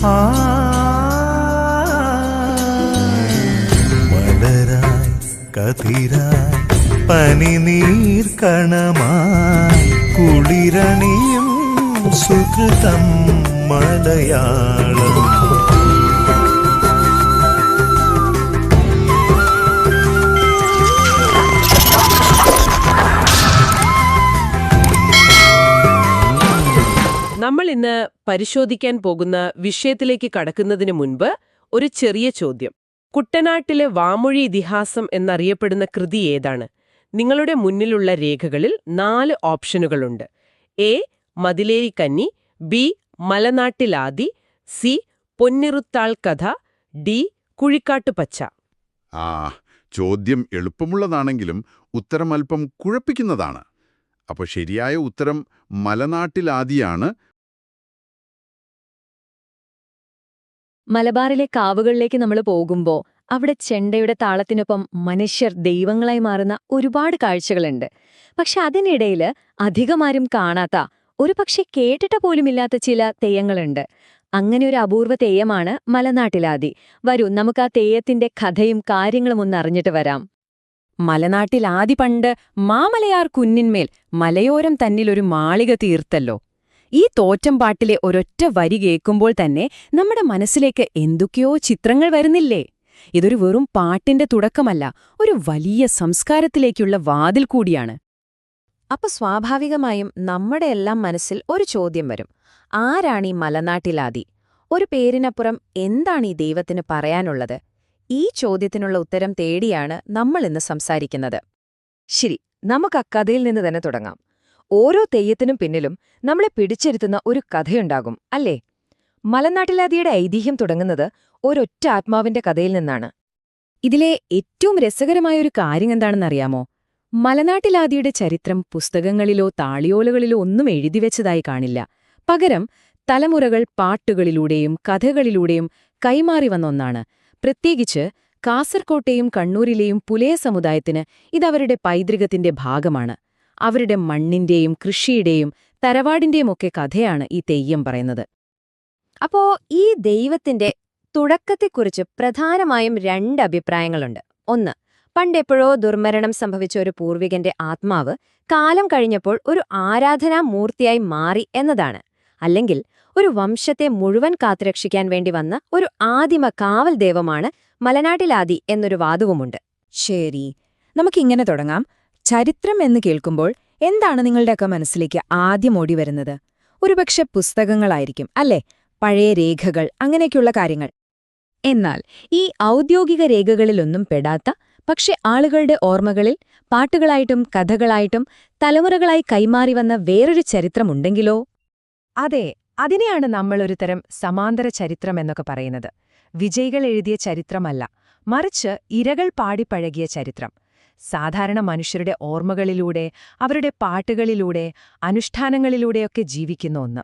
ആ മലരായി കതിരായി പനിനീർ കണമായി കുളിരണിയും സുകൃതം മലയാളം. നമ്മൾ ഇന്ന് പരിശോധിക്കാൻ പോകുന്ന വിഷയത്തിലേക്ക് കടക്കുന്നതിന് മുൻപ് ഒരു ചെറിയ ചോദ്യം. കുട്ടനാട്ടിലെ വാമൊഴി ഇതിഹാസം എന്നറിയപ്പെടുന്ന കൃതി ഏതാണ്? നിങ്ങളുടെ മുന്നിലുള്ള രേഖകളിൽ 4 ഓപ്ഷനുകളുണ്ട്. എ മതിലേരി കന്നി, ബി മലനാട്ടിലാദി, സി പൊന്നിറുത്താൾ കഥ, ഡി കുഴിക്കാട്ടുപച്ച. ആ ചോദ്യം എളുപ്പമുള്ളതാണെങ്കിലും ഉത്തരം അല്പം കുഴപ്പിക്കുന്നതാണ്. അപ്പോൾ ശരിയായ ഉത്തരം മലനാട്ടിലാദിയാണ്. മലബാറിലെ കാവുകളിലേക്ക് നമ്മൾ പോകുമ്പോൾ അവിടെ ചെണ്ടയുടെ താളത്തിനൊപ്പം മനുഷ്യർ ദൈവങ്ങളായി മാറുന്ന ഒരുപാട് കാഴ്ചകളുണ്ട്. പക്ഷെ അതിനിടയിൽ അധികമാരും കാണാത്ത, ഒരുപക്ഷെ കേട്ടിട്ട് പോലുമില്ലാത്ത ചില തെയ്യങ്ങളുണ്ട്. അങ്ങനെ ഒരു അപൂർവ തെയ്യമാണ് മലനാട്ടിലാദി. വരൂ, നമുക്ക് ആ തെയ്യത്തിന്റെ കഥയും കാര്യങ്ങളും ഒന്ന് അറിഞ്ഞിട്ട് വരാം. മലനാട്ടിലാദി പണ്ട് മാമലയാർ കുന്നിന്മേൽ മലയോരം തന്നിലൊരു മാളിക തീർത്തല്ലോ. ഈ തോറ്റംപാട്ടിലെ ഒരൊറ്റ വരി കേൾക്കുമ്പോൾ തന്നെ നമ്മുടെ മനസ്സിലേക്ക് എന്തൊക്കെയോ ചിത്രങ്ങൾ വരുന്നില്ലേ? ഇതൊരു വെറും പാട്ടിന്റെ തുടക്കമല്ല, ഒരു വലിയ സംസ്കാരത്തിലേക്കുള്ള വാതിൽ കൂടിയാണ്. അപ്പൊ സ്വാഭാവികമായും നമ്മുടെ എല്ലാം മനസ്സിൽ ഒരു ചോദ്യം വരും. ആരാണീ മലനാട്ടിലാദി? ഒരു പേരിനപ്പുറം എന്താണ് ഈ ദൈവത്തിന് പറയാനുള്ളത്? ഈ ചോദ്യത്തിനുള്ള ഉത്തരം തേടിയാണ് നമ്മൾ ഇന്ന് സംസാരിക്കുന്നത്. ശരി, നമുക്ക് ആ കഥയിൽ നിന്ന് തന്നെ തുടങ്ങാം. ഓരോ തെയ്യത്തിനും പിന്നിലും നമ്മളെ പിടിച്ചിരുത്തുന്ന ഒരു കഥയുണ്ടാകും, അല്ലേ? മലനാട്ടിലാദിയുടെ ഐതിഹ്യം തുടങ്ങുന്നത് ഒരൊറ്റ ആത്മാവിന്റെ കഥയിൽ നിന്നാണ്. ഇതിലെ ഏറ്റവും രസകരമായൊരു കാര്യം എന്താണെന്നറിയാമോ? മലനാട്ടിലാദിയുടെ ചരിത്രം പുസ്തകങ്ങളിലോ താളിയോലകളിലോ ഒന്നും എഴുതിവെച്ചതായി കാണില്ല. പകരം തലമുറകൾ പാട്ടുകളിലൂടെയും കഥകളിലൂടെയും കൈമാറി വന്ന ഒന്നാണ്. പ്രത്യേകിച്ച് കാസർകോട്ടെയും കണ്ണൂരിലെയും പുലയ സമുദായത്തിന് ഇതവരുടെ പൈതൃകത്തിന്റെ ഭാഗമാണ്. അവരുടെ മണ്ണിന്റെയും കൃഷിയുടെയും തറവാടിന്റെയുമൊക്കെ കഥയാണ് ഈ തെയ്യം പറയുന്നത്. അപ്പോ ഈ ദൈവത്തിന്റെ തുടക്കത്തെക്കുറിച്ച് പ്രധാനമായും 2 അഭിപ്രായങ്ങളുണ്ട്. ഒന്ന്, പണ്ടെപ്പോഴോ ദുർമരണം സംഭവിച്ച ഒരു പൂർവികന്റെ ആത്മാവ് കാലം കഴിഞ്ഞപ്പോൾ ഒരു ആരാധനാമൂർത്തിയായി മാറി എന്നതാണ്. അല്ലെങ്കിൽ ഒരു വംശത്തെ മുഴുവൻ കാത്തുരക്ഷിക്കാൻ വേണ്ടി വന്ന ഒരു ആദിമ കാവൽ ദൈവമാണ് മലനാട്ടിലാദി എന്നൊരു വാദവുമുണ്ട്. ശരി, നമുക്കിങ്ങനെ തുടങ്ങാം. ചരിത്രം എന്ന് കേൾക്കുമ്പോൾ എന്താണ് നിങ്ങളുടെയൊക്കെ മനസ്സിലേക്ക് ആദ്യം ഓടി വരുന്നത്? ഒരുപക്ഷെ പുസ്തകങ്ങളായിരിക്കും, അല്ലേ? പഴയ രേഖകൾ, അങ്ങനെയൊക്കെയുള്ള കാര്യങ്ങൾ. എന്നാൽ ഈ ഔദ്യോഗിക രേഖകളിലൊന്നും പെടാത്ത, പക്ഷെ ആളുകളുടെ ഓർമ്മകളിൽ പാട്ടുകളായിട്ടും കഥകളായിട്ടും തലമുറകളായി കൈമാറി വന്ന വേറൊരു ചരിത്രമുണ്ടെങ്കിലോ? അതെ, അതിനെയാണ് നമ്മളൊരു തരം സമാന്തര ചരിത്രം എന്നൊക്കെ പറയുന്നത്. വിജയികൾ എഴുതിയ ചരിത്രമല്ല, മറിച്ച് ഇരകൾ പാടിപ്പഴകിയ ചരിത്രം. സാധാരണ മനുഷ്യരുടെ ഓർമ്മകളിലൂടെ, അവരുടെ പാട്ടുകളിലൂടെ, അനുഷ്ഠാനങ്ങളിലൂടെയൊക്കെ ജീവിക്കുന്ന ഒന്ന്.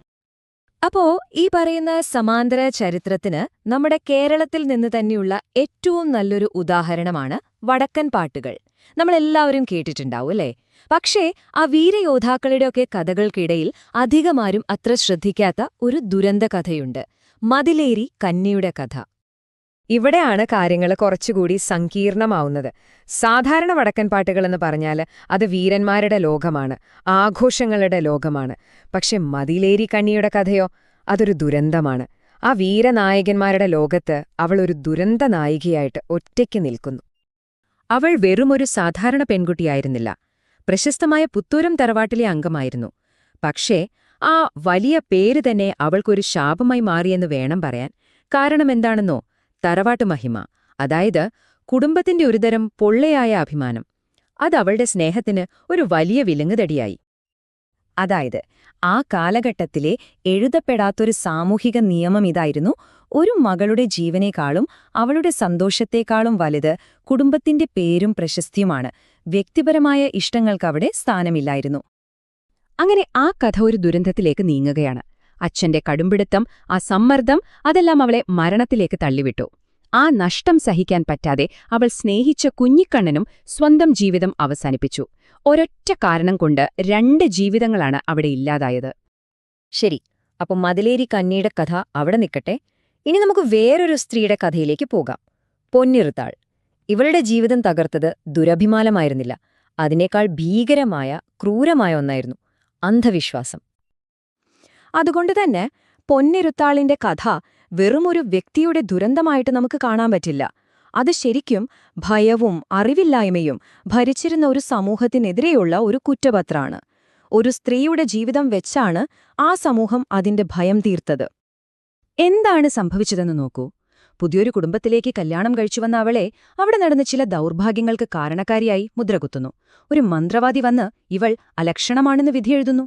അപ്പോ ഈ പറയുന്ന സമാന്തര ചരിത്രത്തിന് നമ്മുടെ കേരളത്തിൽ നിന്ന് തന്നെയുള്ള ഏറ്റവും നല്ലൊരു ഉദാഹരണമാണ് വടക്കൻ പാട്ടുകൾ. നമ്മളെല്ലാവരും കേട്ടിട്ടുണ്ടാവും, അല്ലേ? പക്ഷേ ആ വീരയോദ്ധാക്കളുടെയൊക്കെ കഥകൾക്കിടയിൽ അധികമാരും അത്ര ശ്രദ്ധിക്കാത്ത ഒരു ദുരന്ത കഥയുണ്ട്, മതിലേരി കന്നിയുടെ കഥ. ഇവിടെയാണ് കാര്യങ്ങൾ കുറച്ചുകൂടി സങ്കീർണമാവുന്നത്. സാധാരണ വടക്കൻ പാട്ടുകളെന്ന് പറഞ്ഞാൽ അത് വീരന്മാരുടെ ലോകമാണ്, ആഘോഷങ്ങളുടെ ലോകമാണ്. പക്ഷെ മതിലേരി കന്നിയുടെ കഥയോ, അതൊരു ദുരന്തമാണ്. ആ വീരനായകന്മാരുടെ ലോകത്ത് അവൾ ഒരു ദുരന്ത നായികയായിട്ട് ഒറ്റയ്ക്ക് നിൽക്കുന്നു. അവൾ വെറുമൊരു സാധാരണ പെൺകുട്ടിയായിരുന്നില്ല, പ്രശസ്തമായ പുത്തൂരം തറവാട്ടിലെ അംഗമായിരുന്നു. പക്ഷേ ആ വലിയ പേര് തന്നെ അവൾക്കൊരു ശാപമായി മാറിയെന്ന് വേണം പറയാൻ. കാരണമെന്താണെന്നോ? തറവാട്ടു മഹിമ, അതായത് കുടുംബത്തിന്റെ ഒരുതരം പൊള്ളയായ അഭിമാനം. അതവളുടെ സ്നേഹത്തിന് ഒരു വലിയ വിലങ്ങുതടിയായി. അതായത് ആ കാലഘട്ടത്തിലെ എഴുതപ്പെടാത്തൊരു സാമൂഹിക നിയമം ഇതായിരുന്നു: ഒരു മകളുടെ ജീവനേക്കാളും അവളുടെ സന്തോഷത്തേക്കാളും വലുത് കുടുംബത്തിന്റെ പേരും പ്രശസ്തിയുമാണ്. വ്യക്തിപരമായ ഇഷ്ടങ്ങൾക്കവിടെ സ്ഥാനമില്ലായിരുന്നു. അങ്ങനെ ആ കഥ ഒരു ദുരന്തത്തിലേക്ക് നീങ്ങുകയാണ്. അച്ഛന്റെ കടുംപിടുത്തം, ആ സമ്മർദ്ദം, അതെല്ലാം അവളെ മരണത്തിലേക്ക് തള്ളിവിട്ടു. ആ നഷ്ടം സഹിക്കാൻ പറ്റാതെ അവൾ സ്നേഹിച്ച കുഞ്ഞിക്കണ്ണനും സ്വന്തം ജീവിതം അവസാനിപ്പിച്ചു. ഒരൊറ്റ കാരണം കൊണ്ട് 2 ജീവിതങ്ങളാണ് അവിടെ ഇല്ലാതായത്. ശരി, അപ്പം മതിലേരി കന്നിയുടെ കഥ അവിടെ നിൽക്കട്ടെ. ഇനി നമുക്ക് വേറൊരു സ്ത്രീയുടെ കഥയിലേക്ക് പോകാം. പൊന്നിറുത്താൾ. ഇവളുടെ ജീവിതം തകർത്തത് ദുരഭിമാനമായിരുന്നില്ല, അതിനേക്കാൾ ഭീകരമായ ക്രൂരമായ ഒന്നായിരുന്നു: അന്ധവിശ്വാസം. അതുകൊണ്ടുതന്നെ പൊന്നിരുത്താളിന്റെ കഥ വെറുമൊരു വ്യക്തിയുടെ ദുരന്തമായിട്ട് നമുക്ക് കാണാൻ പറ്റില്ല. അത് ശരിക്കും ഭയവും അറിവില്ലായ്മയും ഭരിച്ചിരുന്ന ഒരു സമൂഹത്തിനെതിരെയുള്ള ഒരു കുറ്റപത്രമാണ്. ഒരു സ്ത്രീയുടെ ജീവിതം വെച്ചാണ് ആ സമൂഹം അതിന്റെ ഭയം തീർത്തത്. എന്താണ് സംഭവിച്ചതെന്ന് നോക്കൂ. പുതിയൊരു കുടുംബത്തിലേക്ക് കല്യാണം കഴിച്ചുവന്ന അവളെ അവിടെ നടന്ന ചില ദൗർഭാഗ്യങ്ങൾക്ക് കാരണക്കാരിയായി മുദ്രകുത്തുന്നു. ഒരു മന്ത്രവാദി വന്ന് ഇവൾ അലക്ഷണമാണെന്ന് വിധിയെഴുതുന്നു.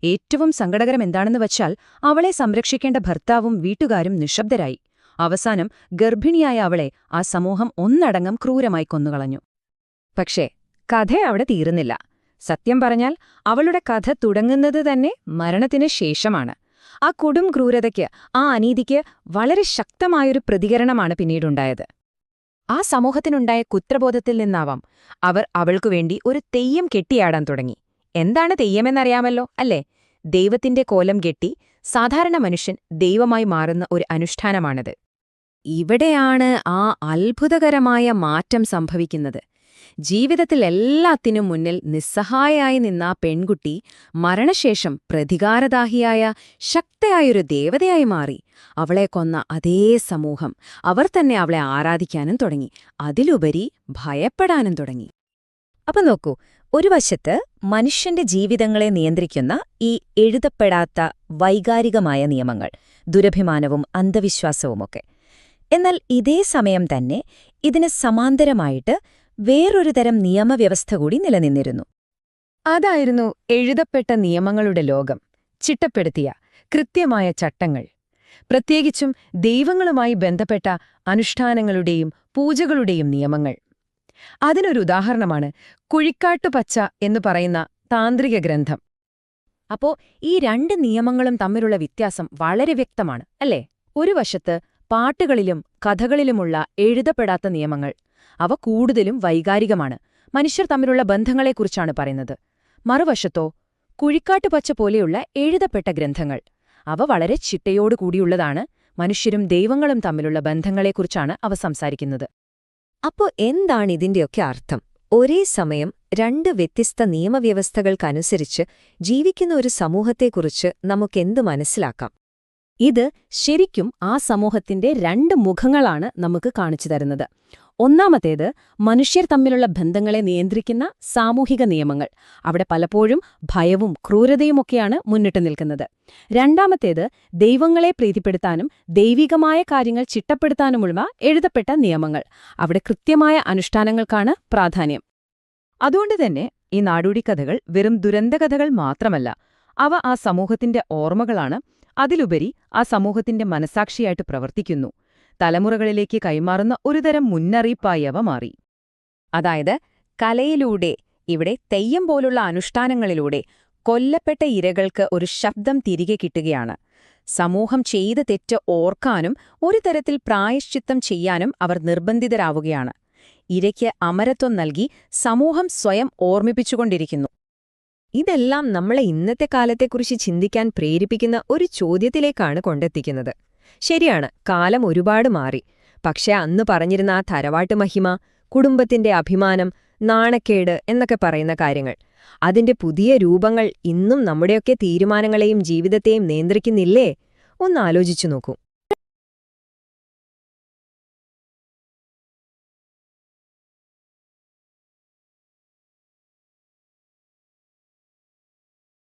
ഏറ്റവും സങ്കടകരം എന്താണെന്ന് വച്ചാൽ അവളെ സംരക്ഷിക്കേണ്ട ഭർത്താവും വീട്ടുകാരും നിശബ്ദരായി. അവസാനം ഗർഭിണിയായ അവളെ ആ സമൂഹം ഒന്നടങ്കം ക്രൂരമായി കൊന്നുകളഞ്ഞു. പക്ഷേ കഥ അവിടെ തീരുന്നില്ല. സത്യം പറഞ്ഞാൽ അവളുടെ കഥ തുടങ്ങുന്നത് തന്നെ മരണത്തിന് ശേഷമാണ്. ആ കൊടും ക്രൂരതയ്ക്ക്, ആ അനീതിക്ക് വളരെ ശക്തമായൊരു പ്രതികരണമാണ് പിന്നീടുണ്ടായത്. ആ സമൂഹത്തിനുണ്ടായ കുറ്റബോധത്തിൽ നിന്നാവാം അവർ അവൾക്കുവേണ്ടി ഒരു തെയ്യം കെട്ടിയാടാൻ തുടങ്ങി. എന്താണ് തെയ്യമെന്നറിയാമല്ലോ അല്ലേ? ദൈവത്തിന്റെ കോലം കെട്ടി സാധാരണ മനുഷ്യൻ ദൈവമായി മാറുന്ന ഒരു അനുഷ്ഠാനമാണത്. ഇവിടെയാണ് ആ അത്ഭുതകരമായ മാറ്റം സംഭവിക്കുന്നത്. ജീവിതത്തിൽ എല്ലാത്തിനും മുന്നിൽ നിസ്സഹായയായി നിന്ന ആ പെൺകുട്ടി മരണശേഷം പ്രതികാരദാഹിയായ ശക്തയായൊരു ദേവതയായി മാറി. അവളെ കൊന്ന അതേ സമൂഹം അവർ തന്നെ അവളെ ആരാധിക്കാനും തുടങ്ങി, അതിലുപരി ഭയപ്പെടാനും തുടങ്ങി. അപ്പൊ നോക്കൂ, ഒരു വശത്ത് മനുഷ്യന്റെ ജീവിതങ്ങളെ നിയന്ത്രിക്കുന്ന ഈ എഴുതപ്പെടാത്ത വൈകാരികമായ നിയമങ്ങൾ, ദുരഭിമാനവും അന്ധവിശ്വാസവുമൊക്കെ. എന്നാൽ ഇതേ സമയം തന്നെ ഇതിന് സമാന്തരമായിട്ട് വേറൊരു തരം നിയമവ്യവസ്ഥ കൂടി നിലനിന്നിരുന്നു. അതായിരുന്നു എഴുതപ്പെട്ട നിയമങ്ങളുടെ ലോകം. ചിട്ടപ്പെടുത്തിയ കൃത്യമായ ചട്ടങ്ങൾ, പ്രത്യേകിച്ചും ദൈവങ്ങളുമായി ബന്ധപ്പെട്ട അനുഷ്ഠാനങ്ങളുടെയും പൂജകളുടെയും നിയമങ്ങൾ. അതിനൊരു ഉദാഹരണമാണ് കുഴിക്കാട്ടുപച്ച എന്നു പറയുന്ന താന്ത്രിക ഗ്രന്ഥം. അപ്പോ ഈ രണ്ട് നിയമങ്ങളും തമ്മിലുള്ള വ്യത്യാസം വളരെ വ്യക്തമാണ്, അല്ലേ? ഒരു വശത്ത് പാട്ടുകളിലും കഥകളിലുമുള്ള എഴുതപ്പെടാത്ത നിയമങ്ങൾ. അവ കൂടുതലും വൈകാരികമാണ്, മനുഷ്യർ തമ്മിലുള്ള ബന്ധങ്ങളെക്കുറിച്ചാണ് പറയുന്നത്. മറുവശത്തോ കുഴിക്കാട്ടുപച്ച പോലെയുള്ള എഴുതപ്പെട്ട ഗ്രന്ഥങ്ങൾ. അവ വളരെ ചിട്ടയോടുകൂടിയുള്ളതാണ്, മനുഷ്യരും ദൈവങ്ങളും തമ്മിലുള്ള ബന്ധങ്ങളെക്കുറിച്ചാണ് അവ സംസാരിക്കുന്നത്. അപ്പോ എന്താണ് ഇതിന്റെയൊക്കെ അർത്ഥം? ഒരേ സമയം രണ്ട് വ്യത്യസ്ത നിയമവ്യവസ്ഥകൾക്കനുസരിച്ച് ജീവിക്കുന്ന ഒരു സമൂഹത്തെക്കുറിച്ച് നമുക്കെന്ത് മനസ്സിലാക്കാം? ഇത് ശരിക്കും ആ സമൂഹത്തിന്റെ രണ്ട് മുഖങ്ങളാണ് നമുക്ക് കാണിച്ചു തരുന്നത്. ഒന്നാമത്തേത് മനുഷ്യർ തമ്മിലുള്ള ബന്ധങ്ങളെ നിയന്ത്രിക്കുന്ന സാമൂഹിക നിയമങ്ങൾ. അവിടെ പലപ്പോഴും ഭയവും ക്രൂരതയുമൊക്കെയാണ് മുന്നിട്ട് നിൽക്കുന്നത്. രണ്ടാമത്തേത് ദൈവങ്ങളെ പ്രീതിപ്പെടുത്താനും ദൈവികമായ കാര്യങ്ങൾ ചിട്ടപ്പെടുത്താനുമുള്ള എഴുതപ്പെട്ട നിയമങ്ങൾ. അവിടെ കൃത്യമായ അനുഷ്ഠാനങ്ങൾക്കാണ് പ്രാധാന്യം. അതുകൊണ്ടുതന്നെ ഈ നാടോടിക്കഥകൾ വെറും ദുരന്തകഥകൾ മാത്രമല്ല, അവ ആ സമൂഹത്തിന്റെ ഓർമ്മകളാണ്. അതിലുപരി ആ സമൂഹത്തിന്റെ മനസാക്ഷിയായിട്ട് പ്രവർത്തിക്കുന്നു. തലമുറകളിലേക്ക് കൈമാറുന്ന ഒരുതരം മുന്നറിയിപ്പായി അവ മാറി. അതായത് കലയിലൂടെ, ഇവിടെ തെയ്യം പോലുള്ള അനുഷ്ഠാനങ്ങളിലൂടെ കൊല്ലപ്പെട്ട ഇരകൾക്ക് ഒരു ശബ്ദം തിരികെ കിട്ടുകയാണ്. സമൂഹം ചെയ്ത തെറ്റ് ഓർക്കാനും ഒരു തരത്തിൽ പ്രായശ്ചിത്തം ചെയ്യാനും അവർ നിർബന്ധിതരാവുകയാണ്. ഇരയ്ക്ക് അമരത്വം നൽകി സമൂഹം സ്വയം ഓർമ്മിപ്പിച്ചുകൊണ്ടിരിക്കുന്നു. ഇതെല്ലാം നമ്മളെ ഇന്നത്തെ കാലത്തെക്കുറിച്ച് ചിന്തിക്കാൻ പ്രേരിപ്പിക്കുന്ന ഒരു ചോദ്യത്തിലേക്കാണ് കൊണ്ടെത്തിക്കുന്നത്. ശരിയാണ്, കാലം ഒരുപാട് മാറി. പക്ഷെ അന്ന് പറഞ്ഞിരുന്ന ആ തറവാട്ട് മഹിമ, കുടുംബത്തിന്റെ അഭിമാനം, നാണക്കേട് എന്നൊക്കെ പറയുന്ന കാര്യങ്ങൾ, അതിന്റെ പുതിയ രൂപങ്ങൾ ഇന്നും നമ്മുടെയൊക്കെ തീരുമാനങ്ങളെയും ജീവിതത്തെയും നിയന്ത്രിക്കുന്നില്ലേ? ഒന്നാലോചിച്ചു നോക്കൂ.